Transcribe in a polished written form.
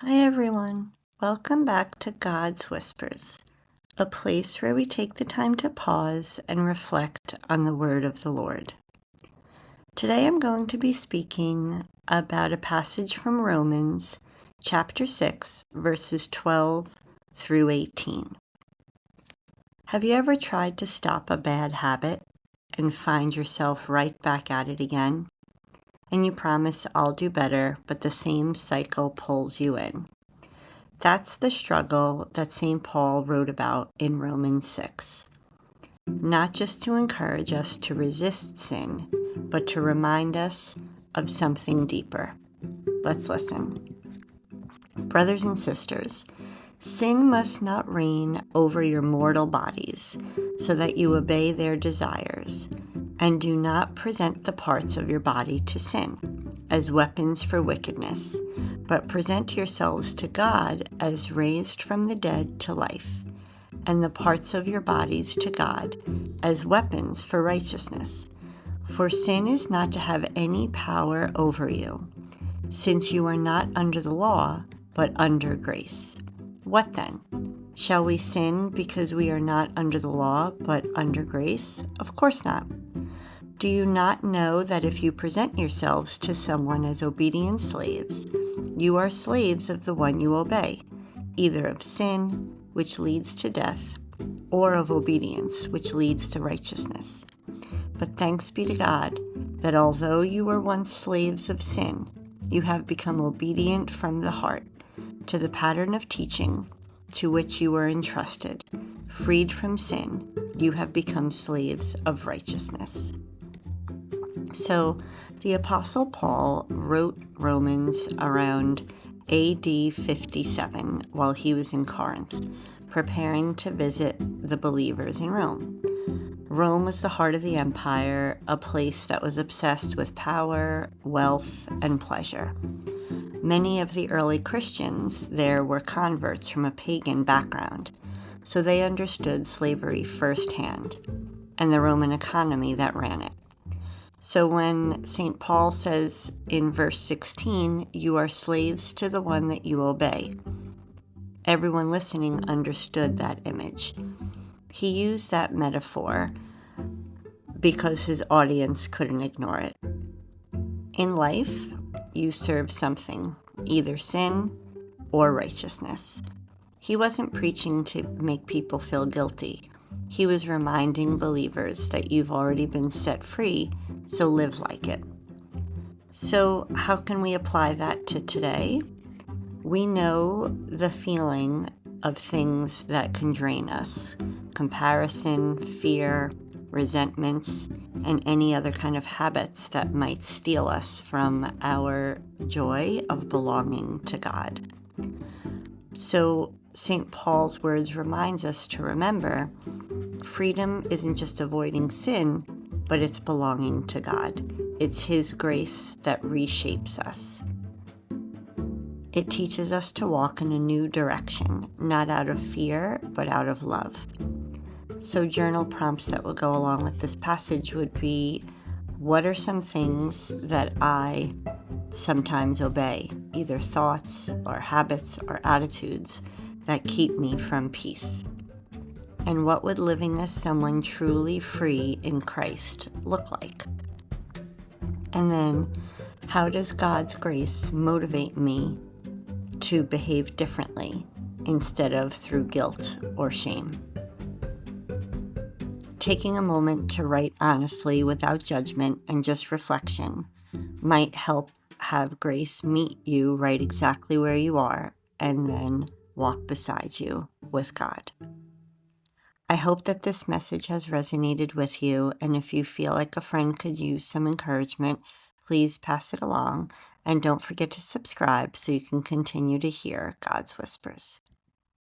Hi everyone, welcome back to God's Whispers, a place where we take the time to pause and reflect on the word of the Lord. Today I'm going to be speaking about a passage from Romans chapter 6, verses 12 through 18. Have you ever tried to stop a bad habit and find yourself right back at it again? And you promise I'll do better, but the same cycle pulls you in. That's the struggle that St. Paul wrote about in Romans 6. Not just to encourage us to resist sin, but to remind us of something deeper. Let's listen. Brothers and sisters, sin must not reign over your mortal bodies, so that you obey their desires, and do not present the parts of your body to sin as weapons for wickedness, but present yourselves to God as raised from the dead to life, and the parts of your bodies to God as weapons for righteousness. For sin is not to have any power over you, since you are not under the law, but under grace. What then? Shall we sin because we are not under the law, but under grace? Of course not. Do you not know that if you present yourselves to someone as obedient slaves, you are slaves of the one you obey, either of sin, which leads to death, or of obedience, which leads to righteousness? But thanks be to God that although you were once slaves of sin, you have become obedient from the heart to the pattern of teaching to which you were entrusted. Freed from sin, you have become slaves of righteousness. So, the Apostle Paul wrote Romans around AD 57 while he was in Corinth, preparing to visit the believers in Rome. Rome was the heart of the empire, a place that was obsessed with power, wealth, and pleasure. Many of the early Christians there were converts from a pagan background, so they understood slavery firsthand and the Roman economy that ran it. So when St. Paul says in verse 16, you are slaves to the one that you obey, everyone listening understood that image. He used that metaphor because his audience couldn't ignore it. In life, you serve something, either sin or righteousness. He wasn't preaching to make people feel guilty. He was reminding believers that you've already been set free, so live like it. So how can we apply that to today? We know the feeling of things that can drain us: comparison, fear, resentments, and any other kind of habits that might steal us from our joy of belonging to God. So St. Paul's words reminds us to remember freedom isn't just avoiding sin, but it's belonging to God. It's His grace that reshapes us. It teaches us to walk in a new direction, not out of fear, but out of love. So journal prompts that will go along with this passage would be, what are some things that I sometimes obey, either thoughts or habits or attitudes that keep me from peace? And what would living as someone truly free in Christ look like? And then, how does God's grace motivate me to behave differently instead of through guilt or shame? Taking a moment to write honestly without judgment and just reflection might help have grace meet you right exactly where you are and then walk beside you with God. I hope that this message has resonated with you, and if you feel like a friend could use some encouragement, please pass it along, and don't forget to subscribe so you can continue to hear God's Whispers.